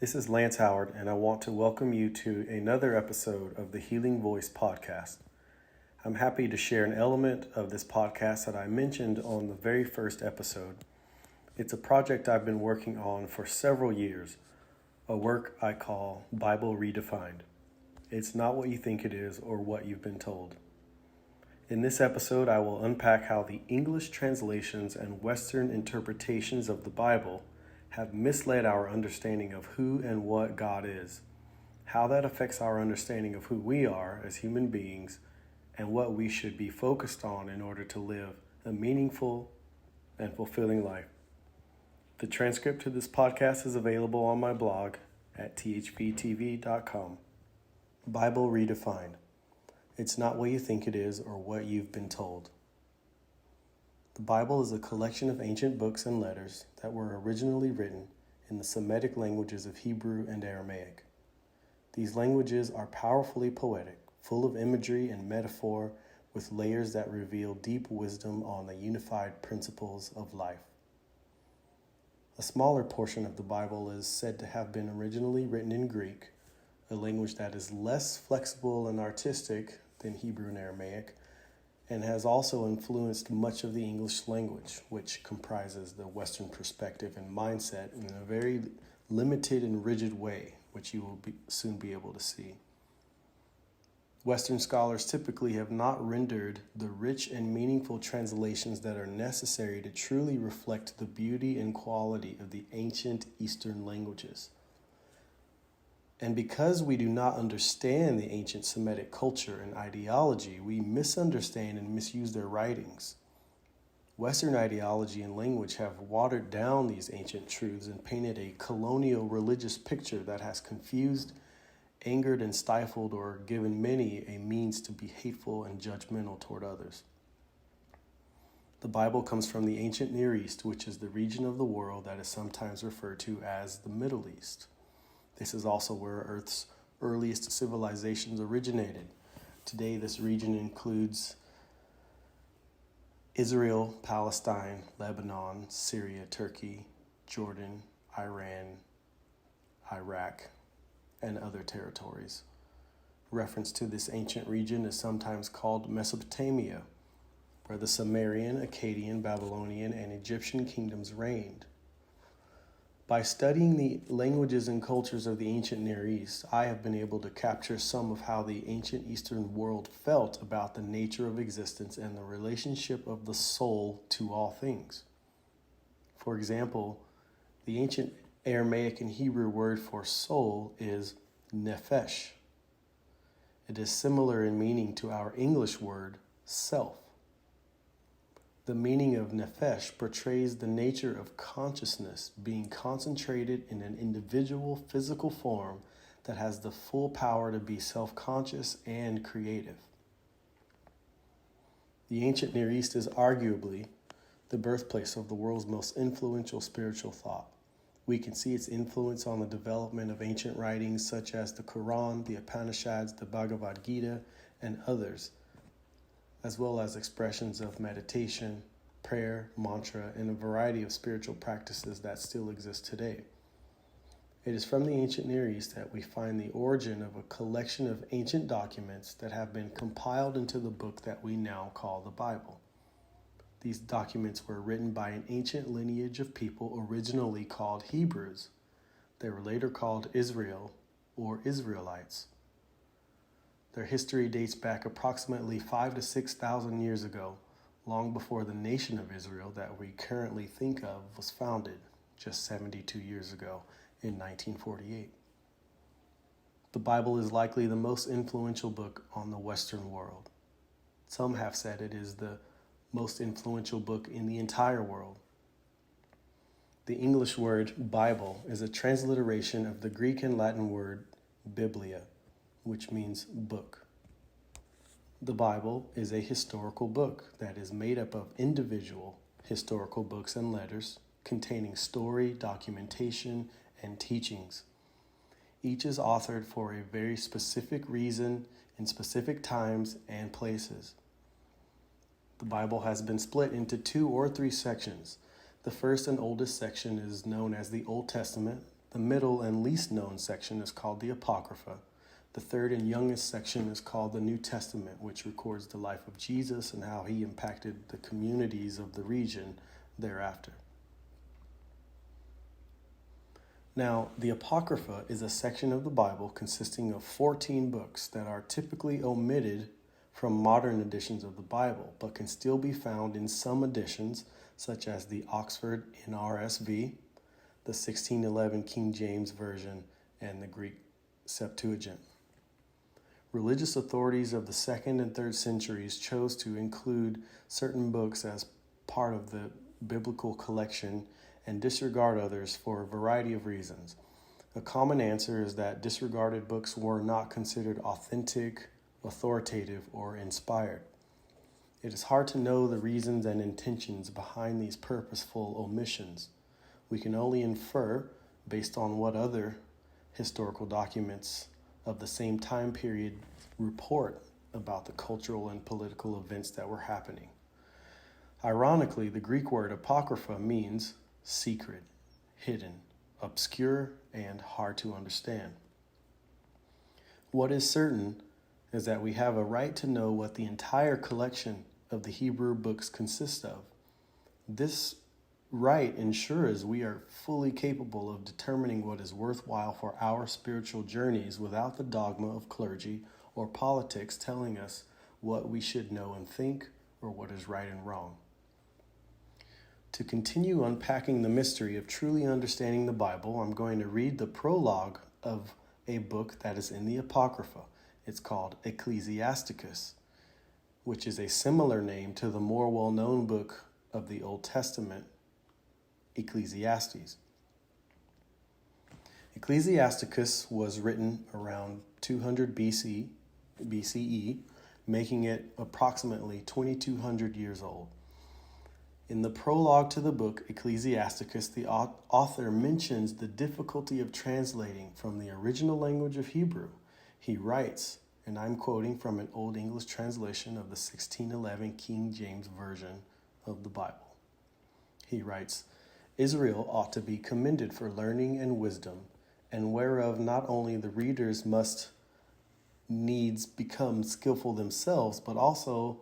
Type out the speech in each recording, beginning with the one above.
This is Lance Howard, and I want to welcome you to another episode of the Healing Voice podcast. I'm happy to share an element of this podcast that I mentioned on the very first episode. It's a project I've been working on for several years, a work I call Bible Redefined. It's not what you think it is or what you've been told. In this episode, I will unpack how the English translations and Western interpretations of the Bible have misled our understanding of who and what God is, how that affects our understanding of who we are as human beings, and what we should be focused on in order to live a meaningful and fulfilling life. The transcript to this podcast is available on my blog at thbtv.com. Bible Redefined. It's not what you think it is or what you've been told. The Bible is a collection of ancient books and letters that were originally written in the Semitic languages of Hebrew and Aramaic. These languages are powerfully poetic, full of imagery and metaphor, with layers that reveal deep wisdom on the unified principles of life. A smaller portion of the Bible is said to have been originally written in Greek, a language that is less flexible and artistic than Hebrew and Aramaic, and has also influenced much of the English language, which comprises the Western perspective and mindset in a very limited and rigid way, which you will soon be able to see. Western scholars typically have not rendered the rich and meaningful translations that are necessary to truly reflect the beauty and quality of the ancient Eastern languages. And because we do not understand the ancient Semitic culture and ideology, we misunderstand and misuse their writings. Western ideology and language have watered down these ancient truths and painted a colonial religious picture that has confused, angered, and stifled, or given many a means to be hateful and judgmental toward others. The Bible comes from the ancient Near East, which is the region of the world that is sometimes referred to as the Middle East. This is also where Earth's earliest civilizations originated. Today, this region includes Israel, Palestine, Lebanon, Syria, Turkey, Jordan, Iran, Iraq, and other territories. Reference to this ancient region is sometimes called Mesopotamia, where the Sumerian, Akkadian, Babylonian, and Egyptian kingdoms reigned. By studying the languages and cultures of the ancient Near East, I have been able to capture some of how the ancient Eastern world felt about the nature of existence and the relationship of the soul to all things. For example, the ancient Aramaic and Hebrew word for soul is nephesh. It is similar in meaning to our English word self. The meaning of nephesh portrays the nature of consciousness being concentrated in an individual physical form that has the full power to be self-conscious and creative. The ancient Near East is arguably the birthplace of the world's most influential spiritual thought. We can see its influence on the development of ancient writings such as the Quran, the Upanishads, the Bhagavad Gita, and others, as well as expressions of meditation, prayer, mantra, and a variety of spiritual practices that still exist today. It is from the ancient Near East that we find the origin of a collection of ancient documents that have been compiled into the book that we now call the Bible. These documents were written by an ancient lineage of people originally called Hebrews. They were later called Israel or Israelites. Their history dates back approximately 5,000 to 6,000 years ago, long before the nation of Israel that we currently think of was founded, just 72 years ago in 1948. The Bible is likely the most influential book on the Western world. Some have said it is the most influential book in the entire world. The English word Bible is a transliteration of the Greek and Latin word biblia, which means book. The Bible is a historical book that is made up of individual historical books and letters containing story, documentation, and teachings. Each is authored for a very specific reason in specific times and places. The Bible has been split into 2 or 3 sections. The first and oldest section is known as the Old Testament, The middle and least known section is called the Apocrypha. The third and youngest section is called the New Testament, which records the life of Jesus and how he impacted the communities of the region thereafter. Now, the Apocrypha is a section of the Bible consisting of 14 books that are typically omitted from modern editions of the Bible, but can still be found in some editions, such as the Oxford NRSV, the 1611 King James Version, and the Greek Septuagint. Religious authorities of the 2nd and 3rd centuries chose to include certain books as part of the biblical collection and disregard others for a variety of reasons. A common answer is that disregarded books were not considered authentic, authoritative, or inspired. It is hard to know the reasons and intentions behind these purposeful omissions. We can only infer, based on what other historical documents of the same time period report about the cultural and political events that were happening. Ironically, the Greek word apocrypha means secret, hidden, obscure, and hard to understand. What is certain is that we have a right to know what the entire collection of the Hebrew books consists of. This right ensures we are fully capable of determining what is worthwhile for our spiritual journeys without the dogma of clergy or politics telling us what we should know and think or what is right and wrong. To continue unpacking the mystery of truly understanding the Bible, I'm going to read the prologue of a book that is in the Apocrypha. It's called Ecclesiasticus, which is a similar name to the more well-known book of the Old Testament, Ecclesiastes. Ecclesiasticus was written around 200 BCE, making it approximately 2,200 years old. In the prologue to the book Ecclesiasticus, the author mentions the difficulty of translating from the original language of Hebrew. He writes, and I'm quoting from an Old English translation of the 1611 King James Version of the Bible. He writes, Israel ought to be commended for learning and wisdom, and whereof not only the readers must needs become skillful themselves, but also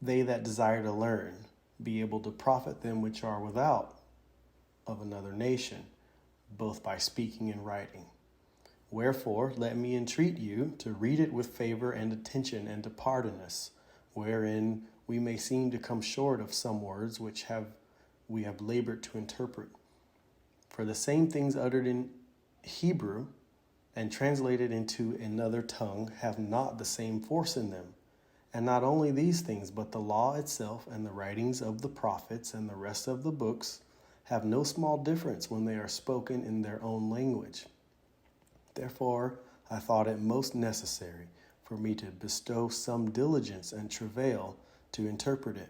they that desire to learn, be able to profit them which are without of another nation, both by speaking and writing. Wherefore, let me entreat you to read it with favor and attention, and to pardon us, wherein we may seem to come short of some words which we have labored to interpret. For the same things uttered in Hebrew and translated into another tongue have not the same force in them. And not only these things, but the law itself and the writings of the prophets and the rest of the books have no small difference when they are spoken in their own language. Therefore, I thought it most necessary for me to bestow some diligence and travail to interpret it,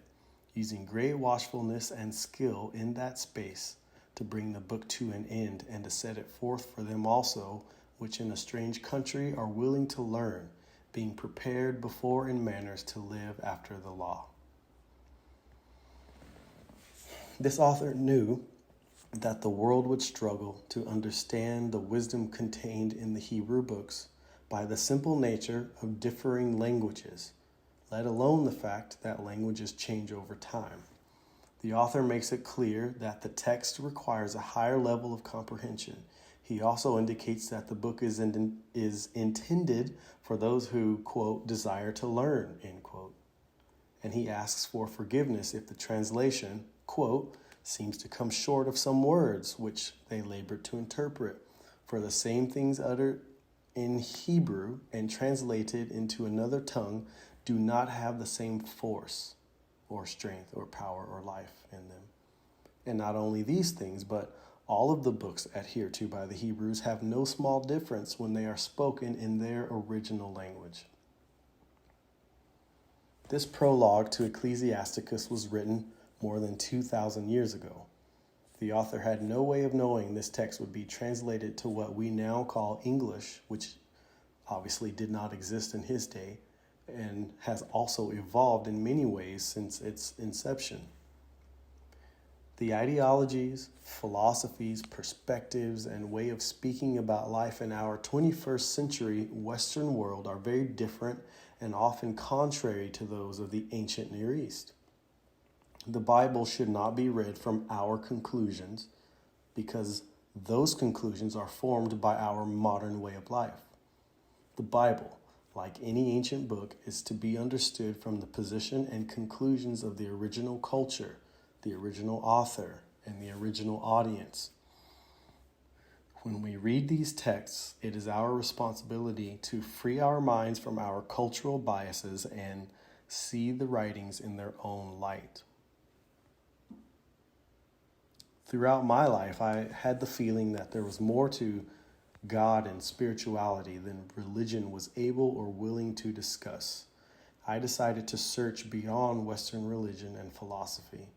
using great watchfulness and skill in that space, to bring the book to an end and to set it forth for them also, which in a strange country are willing to learn, being prepared before in manners to live after the law. This author knew that the world would struggle to understand the wisdom contained in the Hebrew books by the simple nature of differing languages, let alone the fact that languages change over time. The author makes it clear that the text requires a higher level of comprehension. He also indicates that the book is intended for those who, quote, desire to learn, end quote. And he asks for forgiveness if the translation, quote, seems to come short of some words which they labored to interpret. For the same things uttered in Hebrew and translated into another tongue do not have the same force or strength or power or life in them. And not only these things, but all of the books adhered to by the Hebrews have no small difference when they are spoken in their original language. This prologue to Ecclesiasticus was written more than 2,000 years ago. The author had no way of knowing this text would be translated to what we now call English, which obviously did not exist in his day and has also evolved in many ways since its inception. The ideologies, philosophies, perspectives, and way of speaking about life in our 21st century Western world are very different and often contrary to those of the ancient Near East. The Bible should not be read from our conclusions because those conclusions are formed by our modern way of life. The Bible, like any ancient book, is to be understood from the position and conclusions of the original culture, the original author, and the original audience. When we read these texts, it is our responsibility to free our minds from our cultural biases and see the writings in their own light. Throughout my life, I had the feeling that there was more to God and spirituality than religion was able or willing to discuss. I decided to search beyond Western religion and philosophy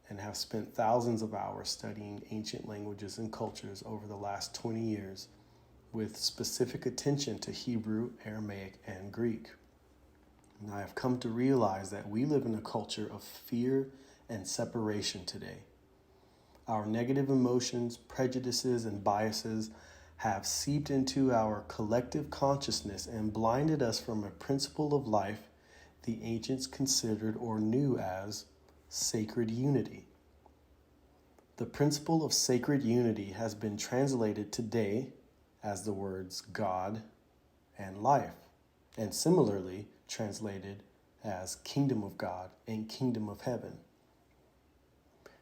and have spent thousands of hours studying ancient languages and cultures over the last 20 years with specific attention to Hebrew, Aramaic, and Greek. And I have come to realize that we live in a culture of fear and separation today. Our negative emotions, prejudices, and biases have seeped into our collective consciousness and blinded us from a principle of life the ancients considered or knew as sacred unity. The principle of sacred unity has been translated today as the words God and life, and similarly translated as kingdom of God and kingdom of heaven.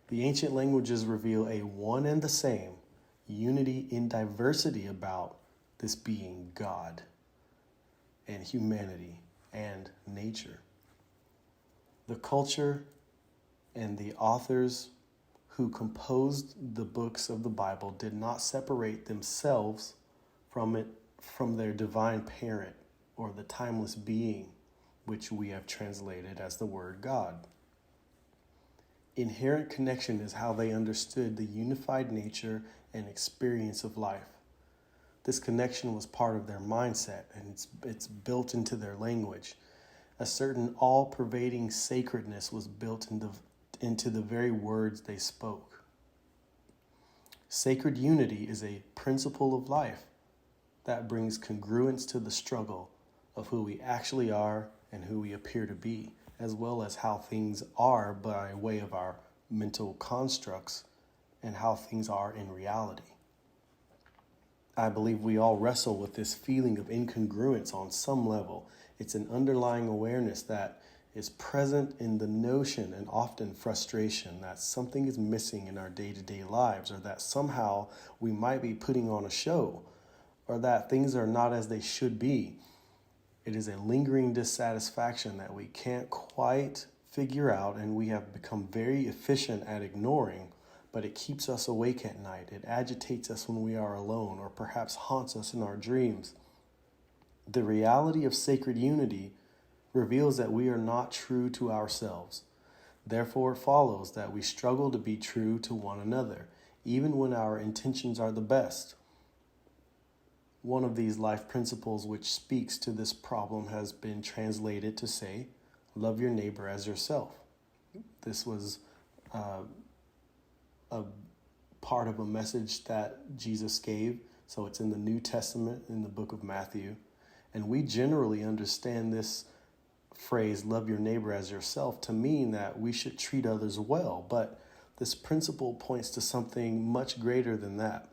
The ancient languages reveal a one and the same unity in diversity about this being God and humanity and nature. The culture and the authors who composed the books of the Bible did not separate themselves from their divine parent or the timeless being, which we have translated as the word God. Inherent connection is how they understood the unified nature and experience of life. This connection was part of their mindset, and it's built into their language. A certain all-pervading sacredness was built into the very words they spoke. Sacred unity is a principle of life that brings congruence to the struggle of who we actually are and who we appear to be, as well as how things are by way of our mental constructs and how things are in reality. I believe we all wrestle with this feeling of incongruence on some level. It's an underlying awareness that is present in the notion and often frustration that something is missing in our day-to-day lives, or that somehow we might be putting on a show, or that things are not as they should be. It is a lingering dissatisfaction that we can't quite figure out, and we have become very efficient at ignoring, but it keeps us awake at night. It agitates us when we are alone, or perhaps haunts us in our dreams. The reality of sacred unity reveals that we are not true to ourselves. Therefore, it follows that we struggle to be true to one another, even when our intentions are the best. One of these life principles which speaks to this problem has been translated to say, love your neighbor as yourself. This was a part of a message that Jesus gave. So it's in the New Testament, in the book of Matthew. And we generally understand this phrase, love your neighbor as yourself, to mean that we should treat others well. But this principle points to something much greater than that.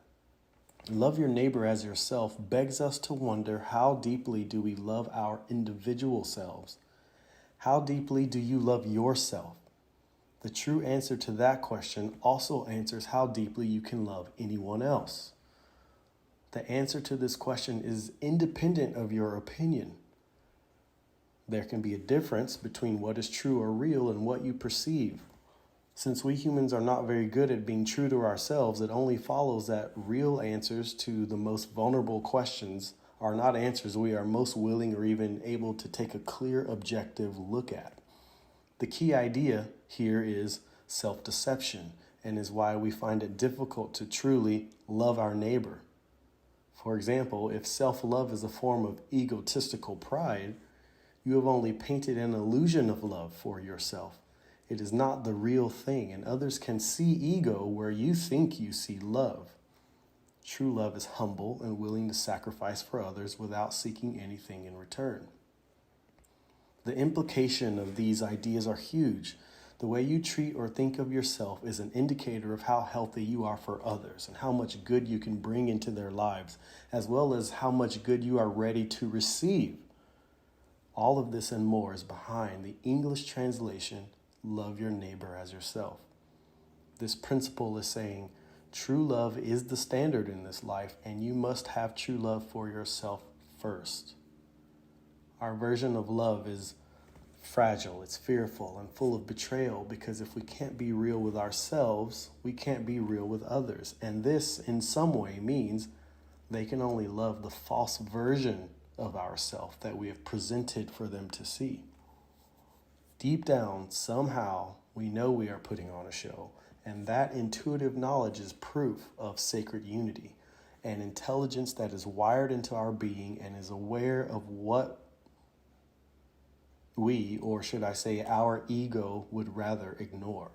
Love your neighbor as yourself begs us to wonder, how deeply do we love our individual selves? How deeply do you love yourself? The true answer to that question also answers how deeply you can love anyone else. The answer to this question is independent of your opinion. There can be a difference between what is true or real and what you perceive. Since we humans are not very good at being true to ourselves, it only follows that real answers to the most vulnerable questions are not answers we are most willing or even able to take a clear, objective look at. The key idea here is self-deception, and is why we find it difficult to truly love our neighbor. For example, if self-love is a form of egotistical pride, you have only painted an illusion of love for yourself. It is not the real thing, and others can see ego where you think you see love. True love is humble and willing to sacrifice for others without seeking anything in return. The implication of these ideas are huge. The way you treat or think of yourself is an indicator of how healthy you are for others and how much good you can bring into their lives, as well as how much good you are ready to receive. All of this and more is behind the English translation, love your neighbor as yourself. This principle is saying, true love is the standard in this life, and you must have true love for yourself first. Our version of love is fragile, it's fearful, and full of betrayal, because if we can't be real with ourselves, we can't be real with others. And this, in some way, means they can only love the false version of ourselves that we have presented for them to see. Deep down, somehow, we know we are putting on a show, and that intuitive knowledge is proof of sacred unity, an intelligence that is wired into our being and is aware of what we, or should I say our ego, would rather ignore.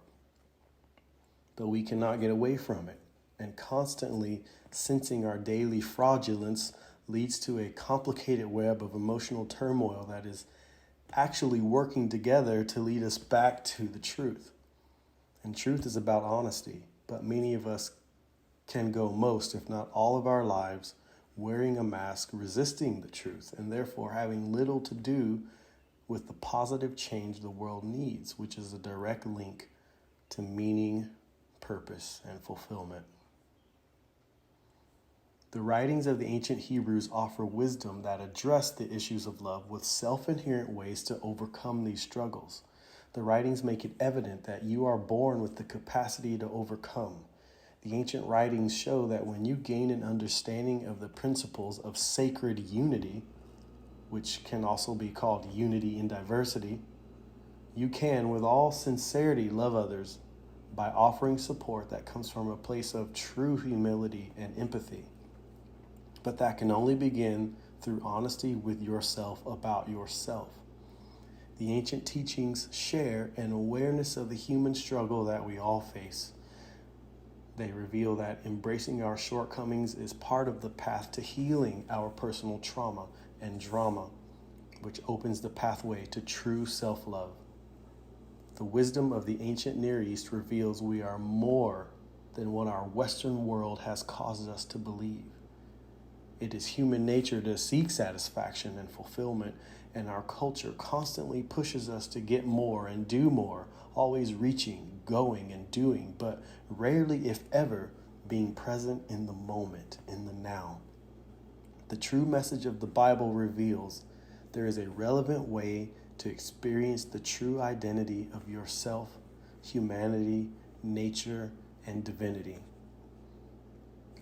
But we cannot get away from it, and constantly sensing our daily fraudulence leads to a complicated web of emotional turmoil that is actually working together to lead us back to the truth. And truth is about honesty, but many of us can go most, if not all of our lives, wearing a mask, resisting the truth, and therefore having little to do with the positive change the world needs, which is a direct link to meaning, purpose, and fulfillment. The writings of the ancient Hebrews offer wisdom that address the issues of love with self-inherent ways to overcome these struggles. The writings make it evident that you are born with the capacity to overcome. The ancient writings show that when you gain an understanding of the principles of sacred unity, which can also be called unity in diversity, you can, with all sincerity, love others by offering support that comes from a place of true humility and empathy. But that can only begin through honesty with yourself about yourself. The ancient teachings share an awareness of the human struggle that we all face. They reveal that embracing our shortcomings is part of the path to healing our personal trauma and drama, which opens the pathway to true self-love. The wisdom of the ancient Near East reveals we are more than what our Western world has caused us to believe. It is human nature to seek satisfaction and fulfillment, and our culture constantly pushes us to get more and do more, always reaching, going, and doing, but rarely, if ever, being present in the moment, in the now. The true message of the Bible reveals there is a relevant way to experience the true identity of yourself, humanity, nature, and divinity.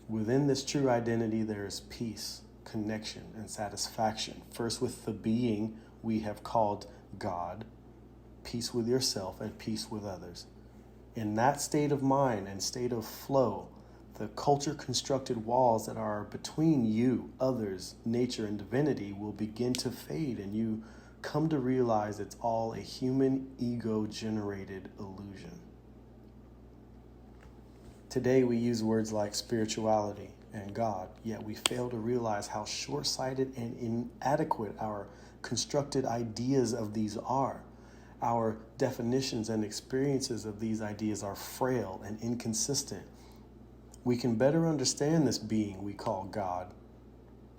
Within this true identity, there is peace, connection, and satisfaction. First with the being we have called God, peace with yourself, and peace with others. In that state of mind and state of flow, the culture-constructed walls that are between you, others, nature, and divinity will begin to fade, and you come to realize it's all a human ego-generated illusion. Today we use words like spirituality and God, yet we fail to realize how short-sighted and inadequate our constructed ideas of these are. Our definitions and experiences of these ideas are frail and inconsistent. We can better understand this being we call God,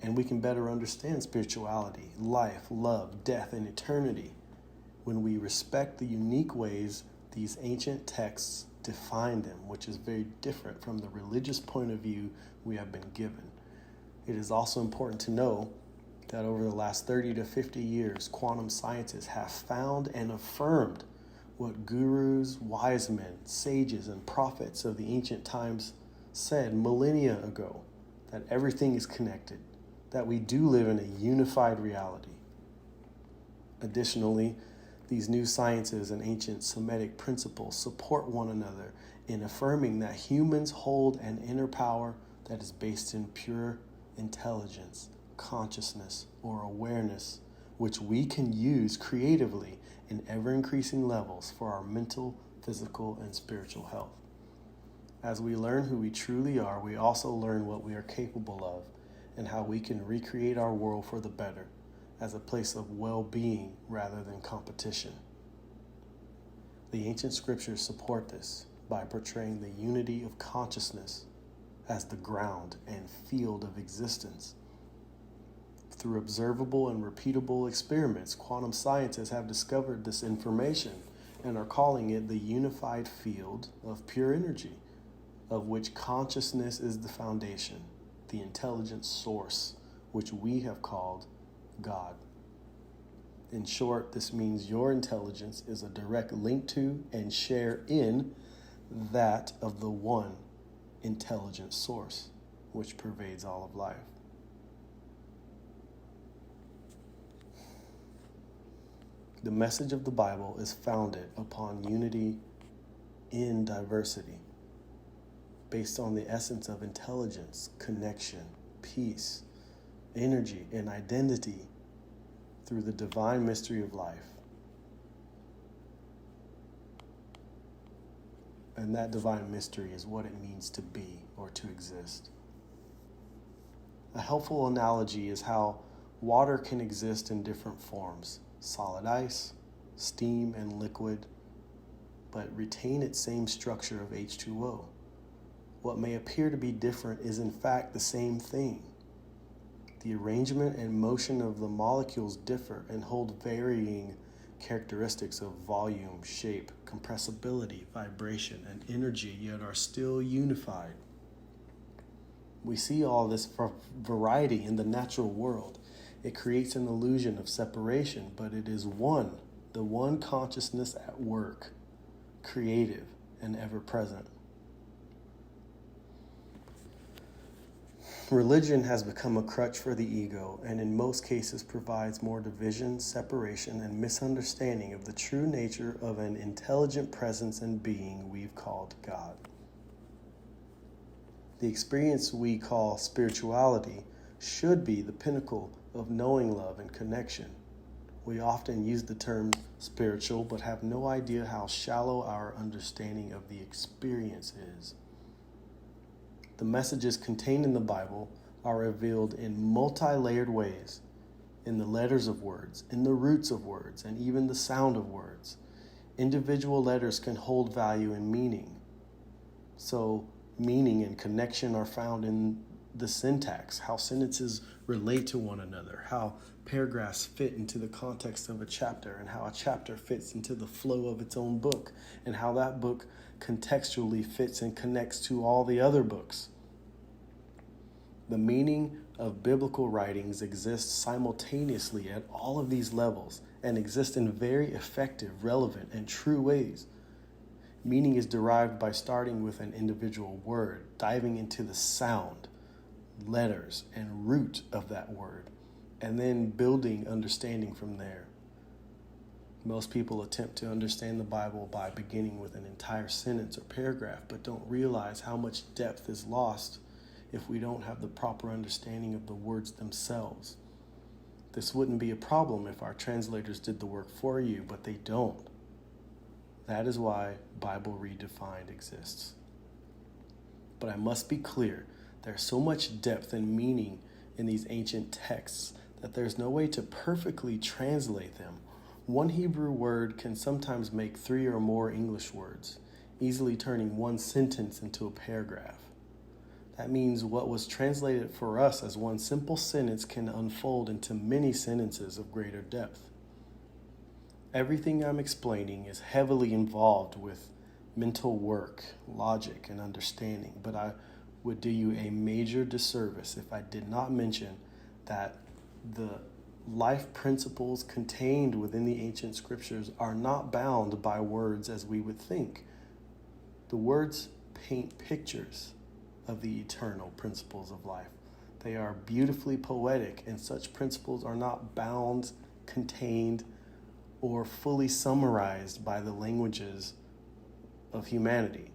and we can better understand spirituality, life, love, death, and eternity when we respect the unique ways these ancient texts define them, which is very different from the religious point of view we have been given. It is also important to know that over the last 30 to 50 years, quantum scientists have found and affirmed what gurus, wise men, sages, and prophets of the ancient times said millennia ago, that everything is connected, that we do live in a unified reality. Additionally, these new sciences and ancient Semitic principles support one another in affirming that humans hold an inner power that is based in pure intelligence, consciousness, or awareness, which we can use creatively in ever-increasing levels for our mental, physical, and spiritual health. As we learn who we truly are, we also learn what we are capable of and how we can recreate our world for the better as a place of well-being rather than competition. The ancient scriptures support this by portraying the unity of consciousness as the ground and field of existence. Through observable and repeatable experiments, quantum scientists have discovered this information and are calling it the unified field of pure energy, of which consciousness is the foundation, the intelligent source, which we have called God. In short, this means your intelligence is a direct link to and share in that of the one intelligent source, which pervades all of life. The message of the Bible is founded upon unity in diversity, based on the essence of intelligence, connection, peace, energy, and identity through the divine mystery of life. And that divine mystery is what it means to be or to exist. A helpful analogy is how water can exist in different forms: solid ice, steam, and liquid, but retain its same structure of H2O. What may appear to be different is in fact the same thing. The arrangement and motion of the molecules differ and hold varying characteristics of volume, shape, compressibility, vibration, and energy, yet are still unified. We see all this variety in the natural world. It creates an illusion of separation, but it is one, the one consciousness at work, creative and ever present. Religion has become a crutch for the ego, and in most cases provides more division, separation, and misunderstanding of the true nature of an intelligent presence and being we've called God. The experience we call spirituality should be the pinnacle of knowing love and connection. We often use the term spiritual, but have no idea how shallow our understanding of the experience is. The messages contained in the Bible are revealed in multi-layered ways, in the letters of words, in the roots of words, and even the sound of words. Individual letters can hold value and meaning. So meaning and connection are found in the syntax, how sentences relate to one another, how paragraphs fit into the context of a chapter, and how a chapter fits into the flow of its own book, and how that book contextually fits and connects to all the other books. The meaning of biblical writings exists simultaneously at all of these levels and exist in very effective, relevant, and true ways. Meaning is derived by starting with an individual word, diving into the sound, letters, and root of that word, and then building understanding from there. Most people attempt to understand the Bible by beginning with an entire sentence or paragraph, but don't realize how much depth is lost if we don't have the proper understanding of the words themselves. This wouldn't be a problem if our translators did the work for you, but they don't. That is why Bible Redefined exists. But I must be clear, there's so much depth and meaning in these ancient texts that there's no way to perfectly translate them. One Hebrew word can sometimes make 3 or more English words, easily turning one sentence into a paragraph. That means what was translated for us as one simple sentence can unfold into many sentences of greater depth. Everything I'm explaining is heavily involved with mental work, logic, and understanding, but I would do you a major disservice if I did not mention that the life principles contained within the ancient scriptures are not bound by words as we would think. The words paint pictures of the eternal principles of life. They are beautifully poetic, and such principles are not bound, contained, or fully summarized by the languages of humanity.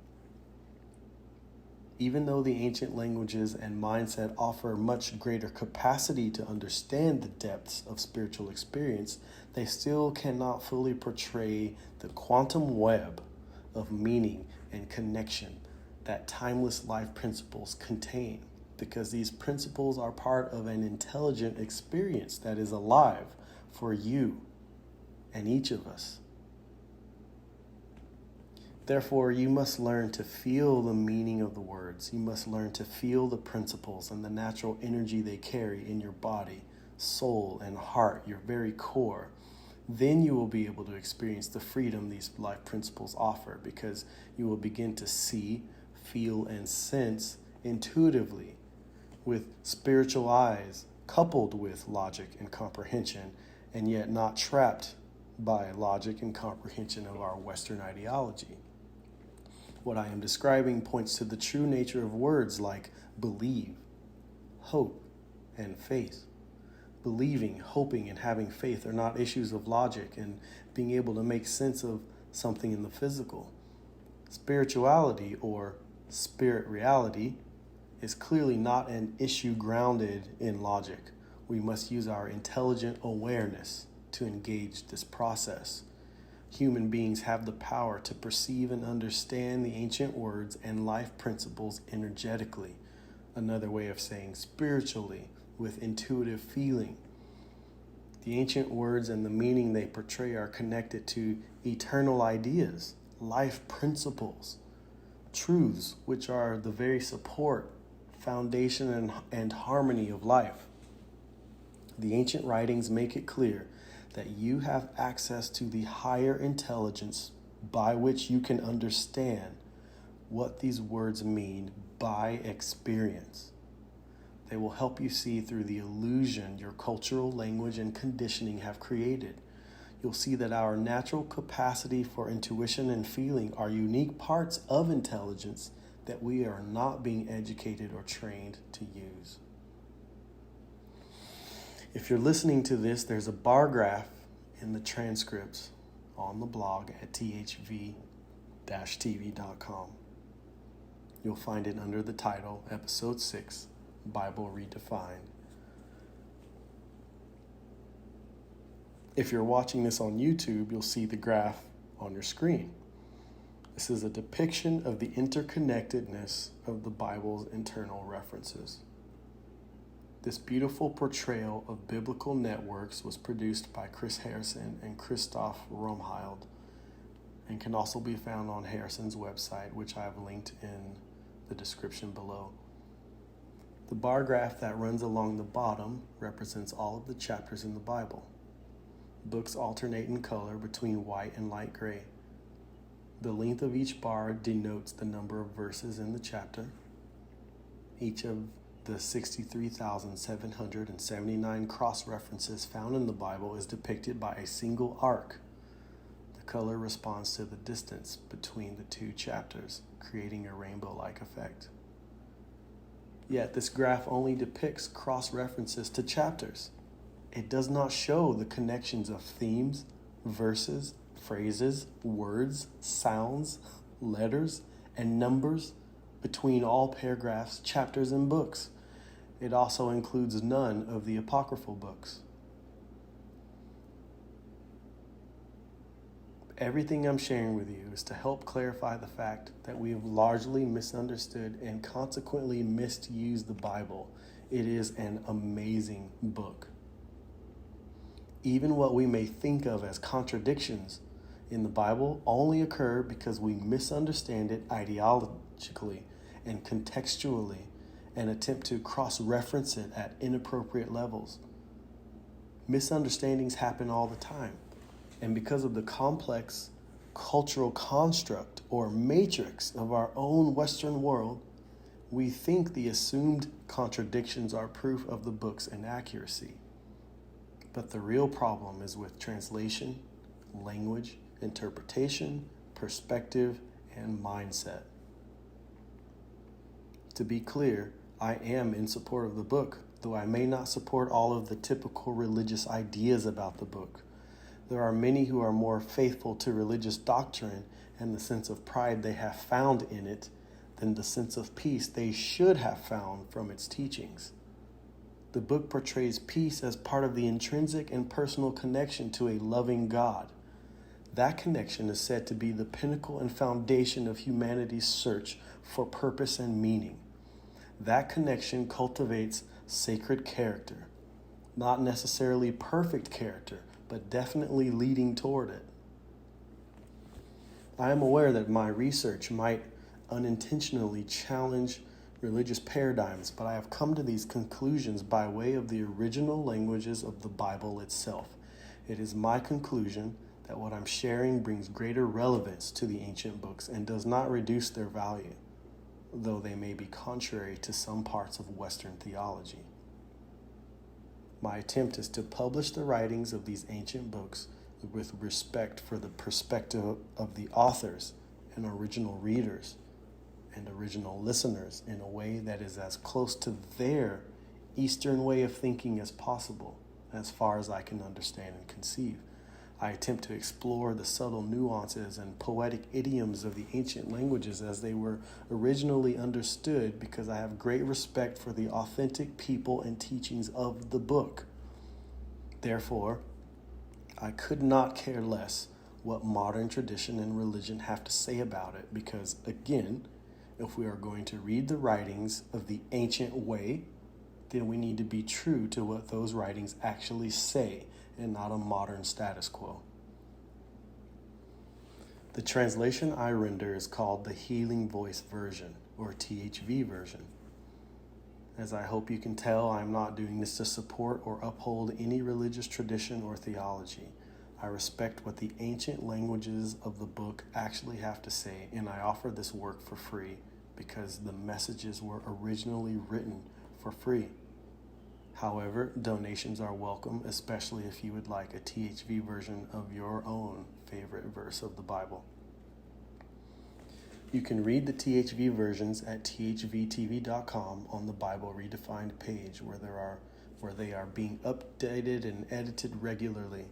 Even though the ancient languages and mindset offer much greater capacity to understand the depths of spiritual experience, they still cannot fully portray the quantum web of meaning and connection that timeless life principles contain, because these principles are part of an intelligent experience that is alive for you and each of us. Therefore, you must learn to feel the meaning of the words. You must learn to feel the principles and the natural energy they carry in your body, soul, and heart, your very core. Then you will be able to experience the freedom these life principles offer, because you will begin to see, feel, and sense intuitively with spiritual eyes, coupled with logic and comprehension, and yet not trapped by logic and comprehension of our Western ideology. What I am describing points to the true nature of words like believe, hope, and faith. Believing, hoping, and having faith are not issues of logic and being able to make sense of something in the physical. Spirituality, or spirit reality, is clearly not an issue grounded in logic. We must use our intelligent awareness to engage this process. Human beings have the power to perceive and understand the ancient words and life principles energetically. Another way of saying spiritually, with intuitive feeling. The ancient words and the meaning they portray are connected to eternal ideas, life principles, truths which are the very support, foundation, and harmony of life. The ancient writings make it clear that you have access to the higher intelligence by which you can understand what these words mean by experience. They will help you see through the illusion your cultural language and conditioning have created. You'll see that our natural capacity for intuition and feeling are unique parts of intelligence that we are not being educated or trained to use. If you're listening to this, there's a bar graph in the transcripts on the blog at thv-tv.com. You'll find it under the title, Episode 6, Bible Redefined. If you're watching this on YouTube, you'll see the graph on your screen. This is a depiction of the interconnectedness of the Bible's internal references. This beautiful portrayal of biblical networks was produced by Chris Harrison and Christoph Romhild, and can also be found on Harrison's website, which I have linked in the description below. The bar graph that runs along the bottom represents all of the chapters in the Bible. Books alternate in color between white and light gray. The length of each bar denotes the number of verses in the chapter. Each of the 63,779 cross-references found in the Bible is depicted by a single arc. The color responds to the distance between the two chapters, creating a rainbow-like effect. Yet this graph only depicts cross-references to chapters. It does not show the connections of themes, verses, phrases, words, sounds, letters, and numbers between all paragraphs, chapters, and books. It also includes none of the apocryphal books. Everything I'm sharing with you is to help clarify the fact that we have largely misunderstood and consequently misused the Bible. It is an amazing book. Even what we may think of as contradictions in the Bible only occur because we misunderstand it ideologically and contextually and attempt to cross-reference it at inappropriate levels. Misunderstandings happen all the time. And because of the complex cultural construct or matrix of our own Western world, we think the assumed contradictions are proof of the book's inaccuracy. But the real problem is with translation, language, interpretation, perspective, and mindset. To be clear, I am in support of the book, though I may not support all of the typical religious ideas about the book. There are many who are more faithful to religious doctrine and the sense of pride they have found in it than the sense of peace they should have found from its teachings. The book portrays peace as part of the intrinsic and personal connection to a loving God. That connection is said to be the pinnacle and foundation of humanity's search for purpose and meaning. That connection cultivates sacred character, not necessarily perfect character, but definitely leading toward it. I am aware that my research might unintentionally challenge religious paradigms, but I have come to these conclusions by way of the original languages of the Bible itself. It is my conclusion that what I'm sharing brings greater relevance to the ancient books and does not reduce their value, though they may be contrary to some parts of Western theology. My attempt is to publish the writings of these ancient books with respect for the perspective of the authors and original readers and original listeners in a way that is as close to their Eastern way of thinking as possible, as far as I can understand and conceive. I attempt to explore the subtle nuances and poetic idioms of the ancient languages as they were originally understood, because I have great respect for the authentic people and teachings of the book. Therefore, I could not care less what modern tradition and religion have to say about it, because, again, if we are going to read the writings of the ancient way, then we need to be true to what those writings actually say and not a modern status quo. The translation I render is called the Healing Voice Version, or THV version. As I hope you can tell, I am not doing this to support or uphold any religious tradition or theology. I respect what the ancient languages of the book actually have to say, and I offer this work for free because the messages were originally written for free. However, donations are welcome, especially if you would like a THV version of your own favorite verse of the Bible. You can read the THV versions at thvtv.com on the Bible Redefined page, where they are being updated and edited regularly.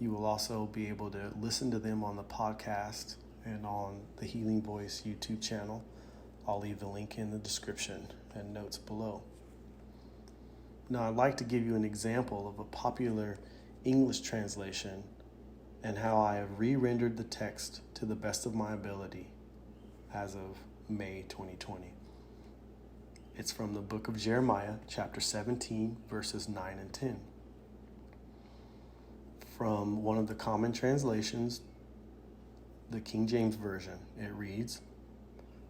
You will also be able to listen to them on the podcast and on the Healing Voice YouTube channel. I'll leave the link in the description and notes below. Now, I'd like to give you an example of a popular English translation and how I have re-rendered the text to the best of my ability as of May 2020. It's from the book of Jeremiah, chapter 17, verses 9 and 10. From one of the common translations, the King James Version, it reads,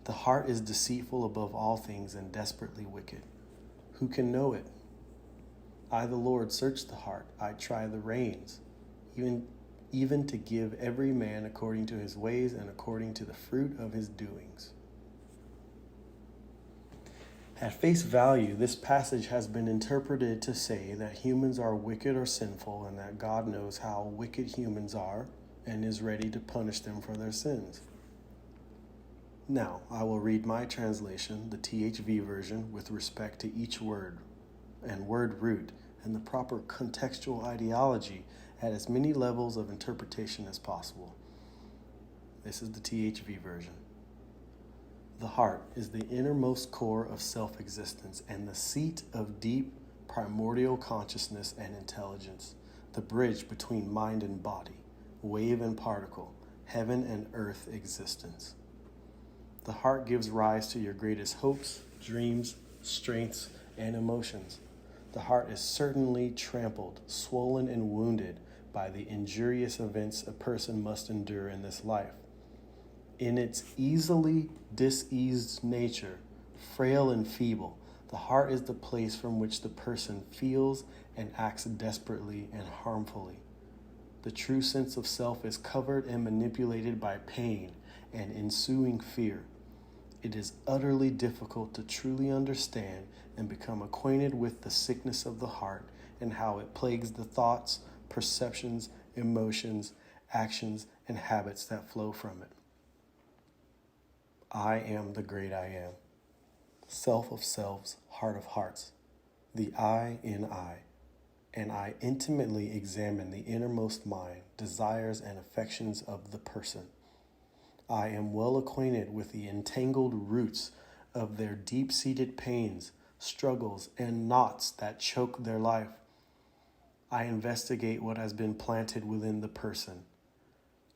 "The heart is deceitful above all things and desperately wicked. Who can know it? I, the Lord, search the heart. I try the reins, even to give every man according to his ways and according to the fruit of his doings." At face value, this passage has been interpreted to say that humans are wicked or sinful, and that God knows how wicked humans are and is ready to punish them for their sins. Now, I will read my translation, the THV version, with respect to each word and word root and the proper contextual ideology at as many levels of interpretation as possible. This is the THV version. The heart is the innermost core of self-existence and the seat of deep primordial consciousness and intelligence, the bridge between mind and body, wave and particle, heaven and earth existence. The heart gives rise to your greatest hopes, dreams, strengths, and emotions. The heart is certainly trampled, swollen, and wounded by the injurious events a person must endure in this life. In its easily diseased nature, frail and feeble, the heart is the place from which the person feels and acts desperately and harmfully. The true sense of self is covered and manipulated by pain and ensuing fear. It is utterly difficult to truly understand and become acquainted with the sickness of the heart and how it plagues the thoughts, perceptions, emotions, actions, and habits that flow from it. I am the great I am, self of selves, heart of hearts, the I in I, and I intimately examine the innermost mind, desires, and affections of the person. I am well acquainted with the entangled roots of their deep-seated pains, struggles, and knots that choke their life. I investigate what has been planted within the person.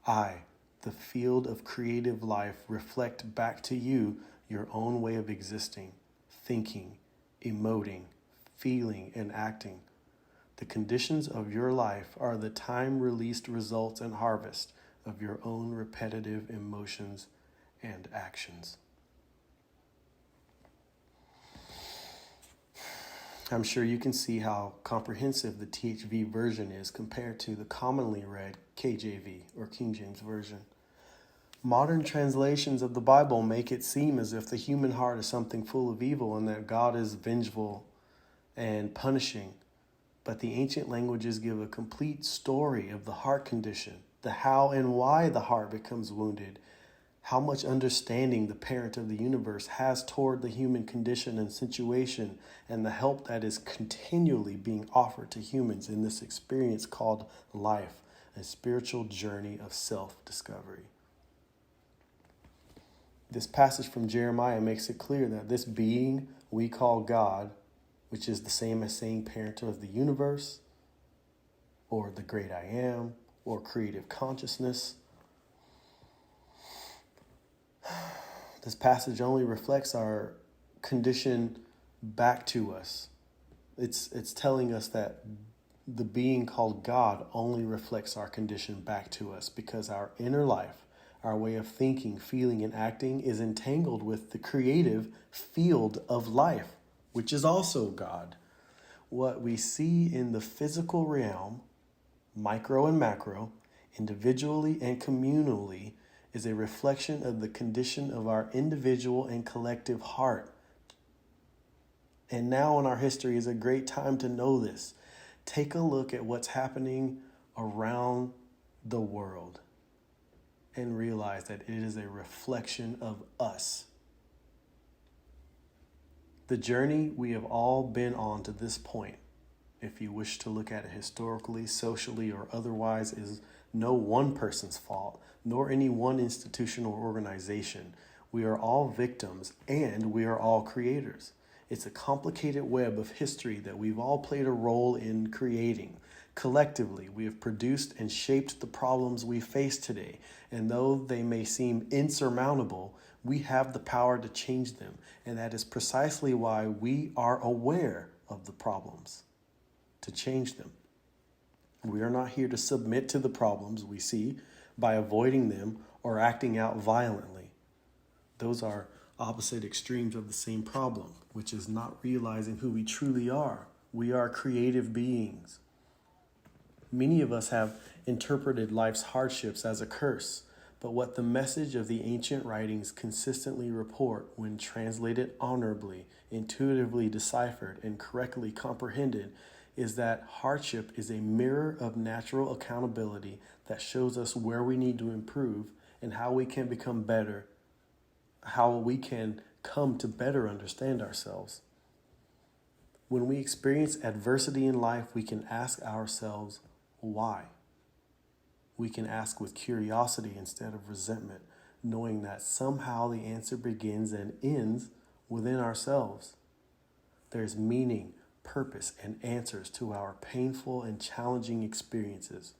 I, the field of creative life, reflect back to you your own way of existing, thinking, emoting, feeling, and acting. The conditions of your life are the time-released results and harvest of your own repetitive emotions and actions. I'm sure you can see how comprehensive the THV version is compared to the commonly read KJV or King James Version. Modern translations of the Bible make it seem as if the human heart is something full of evil and that God is vengeful and punishing. But the ancient languages give a complete story of the heart condition, the how and why the heart becomes wounded, how much understanding the parent of the universe has toward the human condition and situation, and the help that is continually being offered to humans in this experience called life, a spiritual journey of self-discovery. This passage from Jeremiah makes it clear that this being we call God, which is the same as saying parent of the universe, or the great I am, or creative consciousness. This passage only reflects our condition back to us. It's telling us that the being called God only reflects our condition back to us because our inner life, our way of thinking, feeling, and acting is entangled with the creative field of life, which is also God. What we see in the physical realm, micro and macro, individually and communally, is a reflection of the condition of our individual and collective heart. And now in our history is a great time to know this. Take a look at what's happening around the world and realize that it is a reflection of us. The journey we have all been on to this point, if you wish to look at it historically, socially, or otherwise, is no one person's fault, nor any one institution or organization. We are all victims and we are all creators. It's a complicated web of history that we've all played a role in creating. Collectively, we have produced and shaped the problems we face today, and though they may seem insurmountable, we have the power to change them, and that is precisely why we are aware of the problems, to change them. We are not here to submit to the problems we see by avoiding them or acting out violently. Those are opposite extremes of the same problem, which is not realizing who we truly are. We are creative beings. Many of us have interpreted life's hardships as a curse, but what the message of the ancient writings consistently report when translated honorably, intuitively deciphered, and correctly comprehended is that hardship is a mirror of natural accountability that shows us where we need to improve and how we can become better, how we can come to better understand ourselves. When we experience adversity in life, we can ask ourselves, why? We can ask with curiosity instead of resentment, knowing that somehow the answer begins and ends within ourselves. There's meaning, purpose, and answers to our painful and challenging experiences.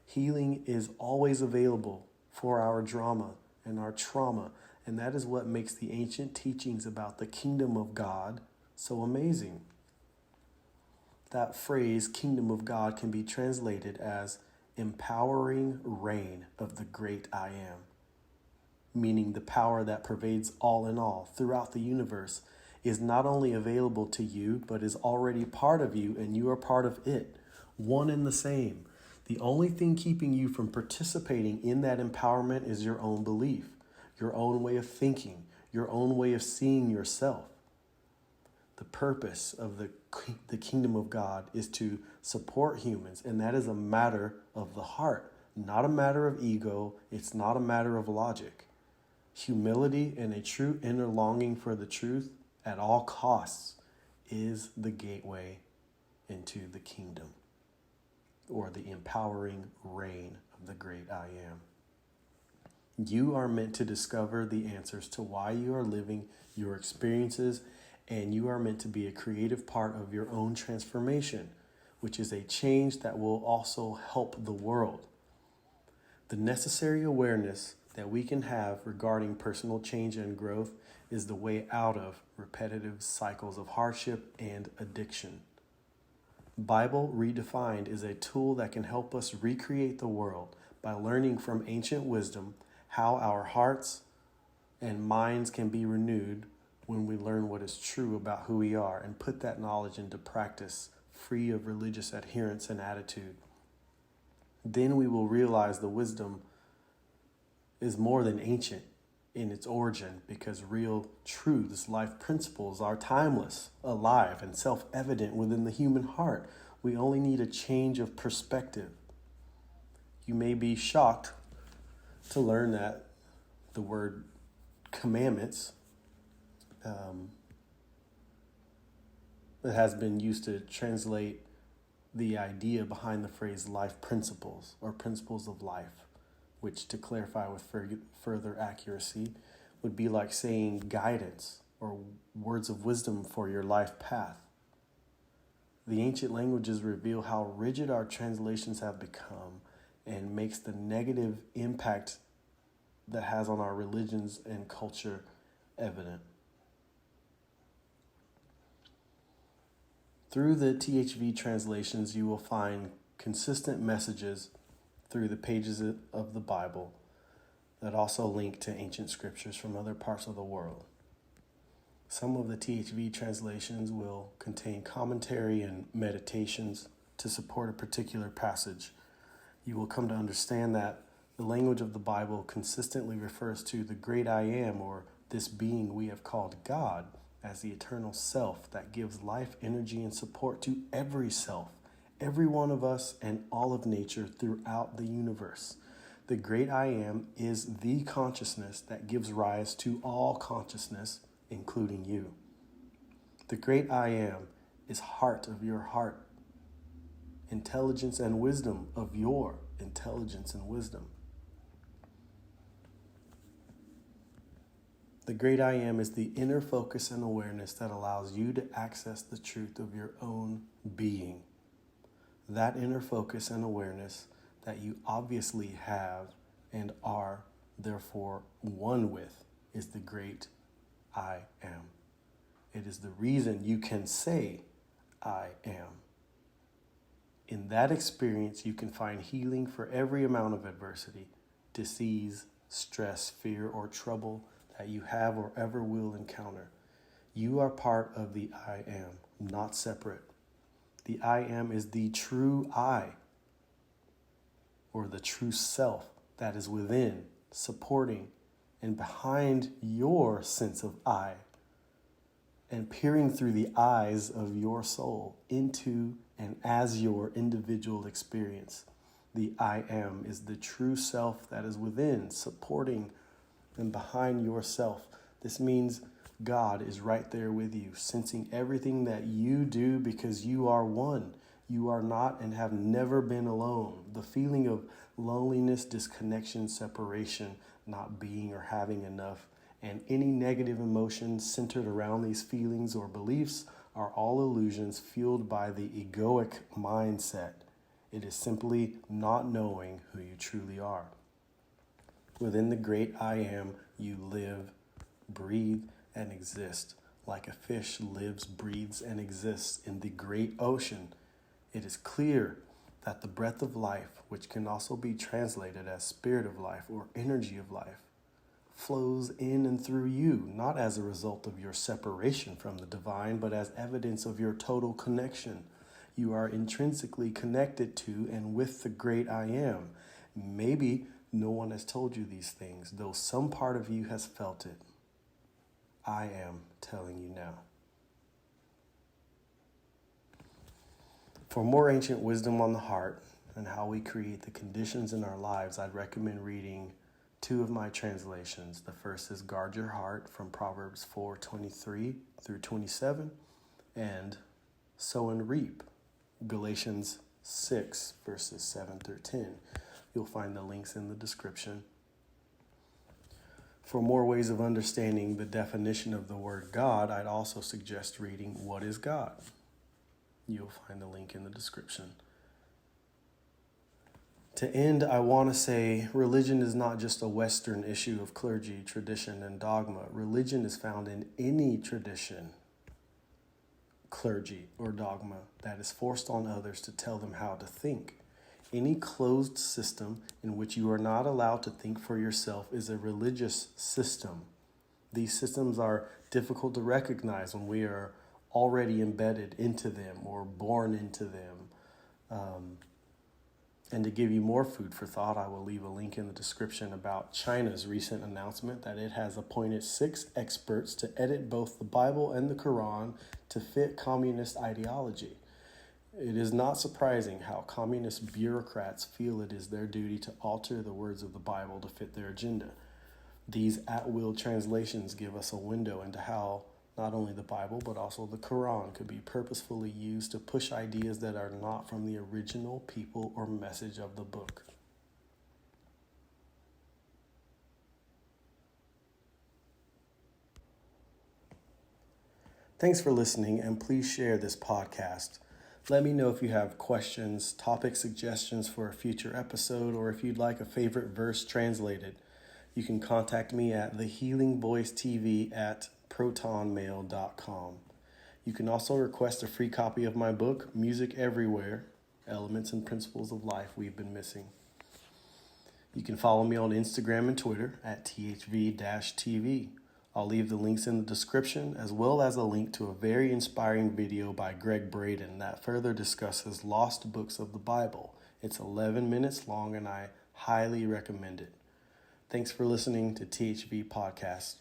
Healing is always available for our drama and our trauma, and that is what makes the ancient teachings about the kingdom of God so amazing. That phrase, kingdom of God, can be translated as empowering reign of the great I am, meaning the power that pervades all in all throughout the universe is not only available to you, but is already part of you, and you are part of it, one and the same. The only thing keeping you from participating in that empowerment is your own belief, your own way of thinking, your own way of seeing yourself. The purpose of the kingdom of God is to support humans, and that is a matter of the heart, not a matter of ego. It's not a matter of logic. Humility and a true inner longing for the truth at all costs is the gateway into the kingdom, or the empowering reign of the great I am. You are meant to discover the answers to why you are living your experiences, and you are meant to be a creative part of your own transformation, which is a change that will also help the world. The necessary awareness that we can have regarding personal change and growth is the way out of repetitive cycles of hardship and addiction. Bible Redefined is a tool that can help us recreate the world by learning from ancient wisdom how our hearts and minds can be renewed when we learn what is true about who we are and put that knowledge into practice, free of religious adherence and attitude. Then we will realize the wisdom is more than ancient in its origin, because real truths, life principles, are timeless, alive, and self-evident within the human heart. We only need a change of perspective. You may be shocked to learn that the word commandments it has been used to translate the idea behind the phrase life principles or principles of life, which, to clarify with further accuracy, would be like saying guidance or words of wisdom for your life path. The ancient languages reveal how rigid our translations have become and makes the negative impact that has on our religions and culture evident. Through the THV translations, you will find consistent messages through the pages of the Bible that also link to ancient scriptures from other parts of the world. Some of the THV translations will contain commentary and meditations to support a particular passage. You will come to understand that the language of the Bible consistently refers to the great I am, or this being we have called God, as the eternal self that gives life, energy, and support to every self, every one of us, and all of nature throughout the universe. The great I am is the consciousness that gives rise to all consciousness, including you. The great I am is heart of your heart, intelligence and wisdom of your intelligence and wisdom. The great I am is the inner focus and awareness that allows you to access the truth of your own being. That inner focus and awareness that you obviously have and are therefore one with is the great I am. It is the reason you can say I am. In that experience, you can find healing for every amount of adversity, disease, stress, fear, or trouble that you have or ever will encounter. You are part of the I am, not separate. The I am is the true I, or the true self that is within, supporting, and behind your sense of I, and peering through the eyes of your soul into and as your individual experience. The I am is the true self that is within, supporting, and behind yourself. This means God is right there with you, sensing everything that you do because you are one. You are not and have never been alone. The feeling of loneliness, disconnection, separation, not being or having enough, and any negative emotions centered around these feelings or beliefs are all illusions fueled by the egoic mindset. It is simply not knowing who you truly are. Within the great I am, you live, breathe, and exist. Like a fish lives, breathes, and exists in the great ocean, it is clear that the breath of life, which can also be translated as spirit of life or energy of life, flows in and through you, not as a result of your separation from the divine, but as evidence of your total connection. You are intrinsically connected to and with the great I am. Maybe no one has told you these things, though some part of you has felt it. I am telling you now. For more ancient wisdom on the heart and how we create the conditions in our lives, I'd recommend reading two of my translations. The first is Guard Your Heart from Proverbs 4:23 through 27, and Sow and Reap, Galatians 6 verses 7 through 10. You'll find the links in the description. For more ways of understanding the definition of the word God, I'd also suggest reading What is God? You'll find the link in the description. To end, I want to say religion is not just a Western issue of clergy, tradition, and dogma. Religion is found in any tradition, clergy, or dogma that is forced on others to tell them how to think. Any closed system in which you are not allowed to think for yourself is a religious system. These systems are difficult to recognize when we are already embedded into them or born into them. And to give you more food for thought, I will leave a link in the description about China's recent announcement that it has appointed 6 experts to edit both the Bible and the Quran to fit communist ideology. It is not surprising how communist bureaucrats feel it is their duty to alter the words of the Bible to fit their agenda. These at-will translations give us a window into how not only the Bible, but also the Quran could be purposefully used to push ideas that are not from the original people or message of the book. Thanks for listening, and please share this podcast. Let me know if you have questions, topic suggestions for a future episode, or if you'd like a favorite verse translated. You can contact me at thehealingvoicetv@protonmail.com. You can also request a free copy of my book, Music Everywhere, Elements and Principles of Life We've Been Missing. You can follow me on Instagram and Twitter at THV-TV. I'll leave the links in the description, as well as a link to a very inspiring video by Greg Braden that further discusses lost books of the Bible. It's 11 minutes long, and I highly recommend it. Thanks for listening to THV Podcast.